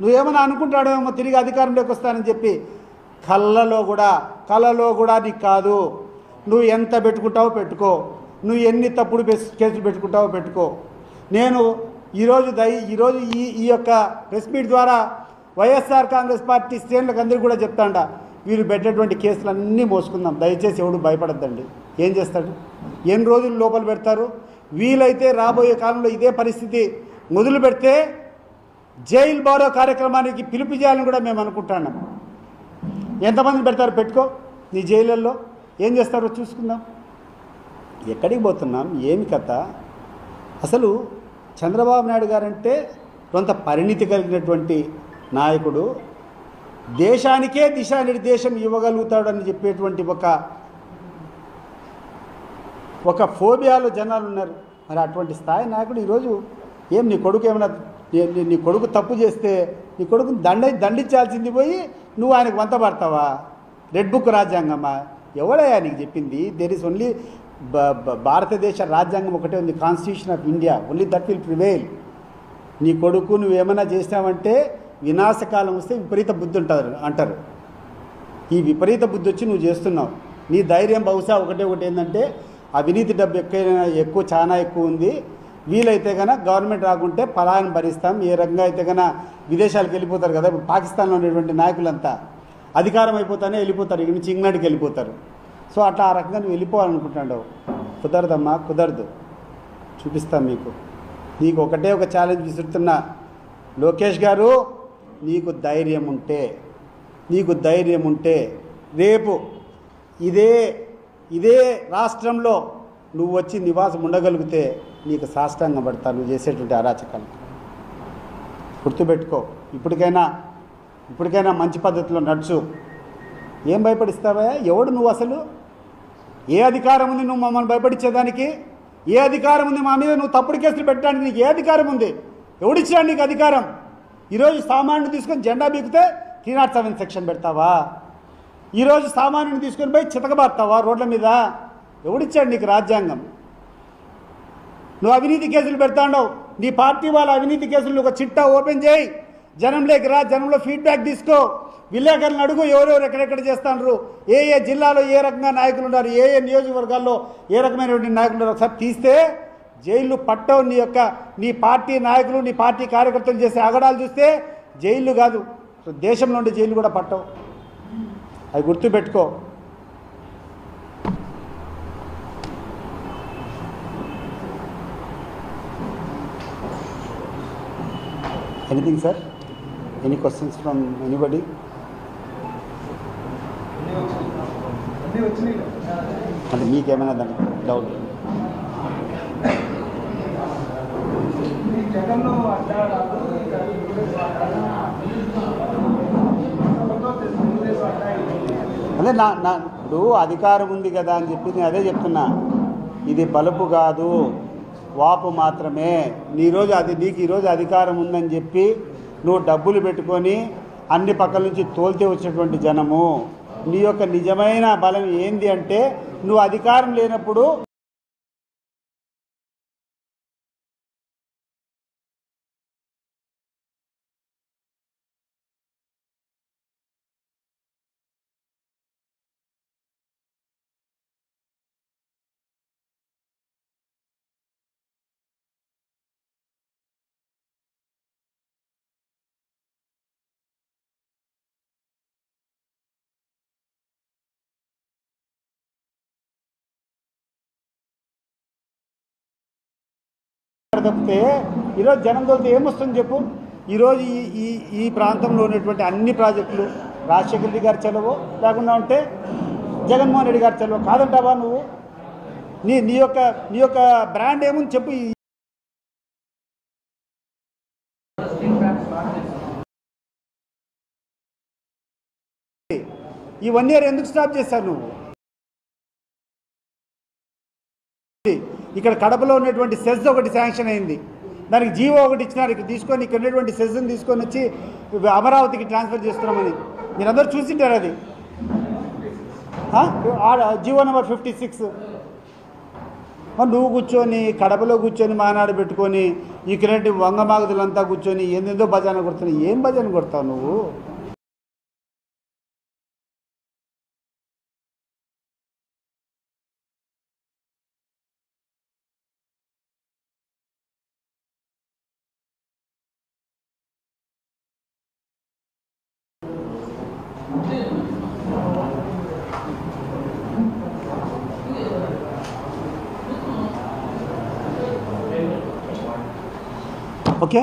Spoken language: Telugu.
నువ్వేమన్నా అనుకుంటాడేమో తిరిగి అధికారంలోకి వస్తానని చెప్పి. కళ్ళలో కూడా నీకు కాదు. నువ్వు ఎంత పెట్టుకుంటావో పెట్టుకో, నువ్వు ఎన్ని తప్పుడు కేసులు పెట్టుకుంటావో పెట్టుకో. నేను ఈరోజు ఈ యొక్క ప్రెస్ మీట్ ద్వారా వైఎస్ఆర్ కాంగ్రెస్ పార్టీ శ్రేణులకు అందరికీ కూడా చెప్తాండా, వీళ్ళు పెట్టేటువంటి కేసులన్నీ మోసుకుందాం. దయచేసి ఎవడు భయపడద్దండి. ఏం చేస్తాడు, ఎన్ని రోజులు లోపల పెడతారు? వీలైతే రాబోయే కాలంలో ఇదే పరిస్థితి మొదలు పెడితే జైలు బారో కార్యక్రమానికి పిలుపు చేయాలని కూడా మేము అనుకుంటున్నాం. ఎంతమంది పెడతారు పెట్టుకో నీ జైళ్ళల్లో, ఏం చేస్తారో చూసుకుందాం. ఎక్కడికి పోతున్నాం, ఏమి కథ? అసలు చంద్రబాబు నాయుడు గారంటే కొంత పరిణితి కలిగినటువంటి నాయకుడు, దేశానికే దిశానిర్దేశం ఇవ్వగలుగుతాడని చెప్పేటువంటి ఒక ఫోబియాలో జనాలు ఉన్నారు. మరి అటువంటి స్థాయి నాయకుడు ఈరోజు ఏం నీ కొడుకు ఏమైనా నీ కొడుకు తప్పు చేస్తే నీ కొడుకుని దండించాల్సింది పోయి నువ్వు ఆయనకు వంత పడతావా? Red book రాజ్యాంగమా? ఎవడయ్యా నీకు చెప్పింది? దేర్ ఈస్ ఓన్లీ భారతదేశ రాజ్యాంగం ఒకటే ఉంది, constitution of India, only that will prevail. నీ కొడుకు నువ్వేమైనా చేసినావంటే వినాశకాలం వస్తే విపరీత బుద్ధి ఉంటుంది అంటారు. ఈ విపరీత బుద్ధి వచ్చి నువ్వు చేస్తున్నావు. నీ ధైర్యం బహుశా ఒకటి ఏంటంటే అవినీతి డబ్బు చాలా ఎక్కువ ఉంది, వీలైతే కనుక గవర్నమెంట్ రాకుంటే పలాయన భరిస్తాం. ఏ రకంగా అయితే కనుక విదేశాలకు వెళ్ళిపోతారు కదా, ఇప్పుడు పాకిస్తాన్లో ఉన్నటువంటి నాయకులంతా అధికారం అయిపోతానే వెళ్ళిపోతారు, ఇక్కడి నుంచి ఇంగ్లాండ్కి వెళ్ళిపోతారు. సో అట్లా ఆ రకంగా నువ్వు వెళ్ళిపోవాలనుకుంటున్నావు. కుదరదమ్మా, కుదరదు. చూపిస్తాం మీకు. నీకు ఒకటే ఒక ఛాలెంజ్ విసురుతున్నా, లోకేష్ గారు, నీకు ధైర్యం ఉంటే రేపు ఇదే రాష్ట్రంలో నువ్వు వచ్చి నివాసం ఉండగలిగితే నీకు సాష్టాంగం పడతా నువ్వు చేసేటువంటి అరాచకాలు. గుర్తుపెట్టుకో. ఇప్పటికైనా మంచి పద్ధతిలో నడుచు. ఏం భయపడిస్తావా? ఎవడు నువ్వు? అసలు ఏ అధికారం ఉంది నువ్వు మమ్మల్ని భయపడించేదానికి? ఏ అధికారం ఉంది మా మీద నువ్వు తప్పుడు కేసులు పెట్టడానికి? నీకు ఏ అధికారం ఉంది? ఎవడిచ్చాడు నీకు అధికారం? ఈరోజు సామాన్యుని తీసుకొని జెండా బీకితే 307 సెక్షన్ పెడతావా? ఈరోజు సామాన్యుని తీసుకొని పోయి చితకబారుతావా రోడ్ల మీద? ఎవడిచ్చాడు నీకు రాజ్యాంగం? నువ్వు అవినీతి కేసులు పెడతాండవు. నీ పార్టీ వాళ్ళ అవినీతి కేసులు ఒక చిట్టా ఓపెన్ చేయి, జనంలోకి రా, జనంలో ఫీడ్బ్యాక్ తీసుకో, విలేకరులను అడుగు ఎవరెవరు ఎక్కడెక్కడ చేస్తున్నారు, ఏ జిల్లాలో ఏ రకంగా నాయకులు ఉన్నారు, ఏ నియోజకవర్గాల్లో ఏ రకమైనటువంటి నాయకులు ఉన్నారు. ఒకసారి తీస్తే జైళ్ళు పట్టవు. నీ పార్టీ నాయకులు, నీ పార్టీ కార్యకర్తలు చేసే అగడాలు చూస్తే జైళ్ళు కాదు, దేశంలో ఉండే జైలు కూడా పట్టవు. అది గుర్తుపెట్టుకో. Anything sir? Any questions from anybody? అంటే మీకేమైనా దాని డౌట్? అదే ఇప్పుడు అధికారం ఉంది కదా అని చెప్పి నేను అదే చెప్తున్నా. ఇది బలుపు కాదు, వాపు మాత్రమే. నీకు ఈరోజు అధికారం ఉందని చెప్పి నువ్వు డబ్బులు పెట్టుకొని అన్ని పక్కల నుంచి తోల్తే వచ్చినటువంటి జనము. నీ యొక్క నిజమైన బలం ఏంది అంటే నువ్వు అధికారం లేనప్పుడు తప్పితే ఈరోజు జనం తోలితే ఏమొస్తుంది చెప్పు? ఈరోజు ఈ ప్రాంతంలో ఉన్నటువంటి అన్ని ప్రాజెక్టులు రాజశేఖర రెడ్డి గారి చలవో, లేకుండా ఉంటే జగన్మోహన్ రెడ్డి గారి చలవో కాదంటావా నువ్వు? నీ యొక్క బ్రాండ్ ఏముంది చెప్పు? ఈ 1 year ఎందుకు స్టాప్ చేశారు నువ్వు? ఇక్కడ కడపలో ఉన్నటువంటి సెజ్ ఒకటి శాంక్షన్ అయింది, దానికి జీవో ఒకటి ఇచ్చినారు. ఇక్కడ తీసుకొని ఇక్కడ ఉన్నటువంటి సెజ్ని తీసుకొని వచ్చి అమరావతికి ట్రాన్స్ఫర్ చేస్తున్నామని మీరందరూ చూసింటారు. అది జీవో నెంబర్ 56. మరి నువ్వు కూర్చొని కడపలో కూర్చొని మానాడు పెట్టుకొని ఇక్కడంటే వంగమాగదులంతా కూర్చొని ఏందేందో భజన కొడుతున్నావు. ఏం భజన కొడతావు నువ్వు? ఓకే.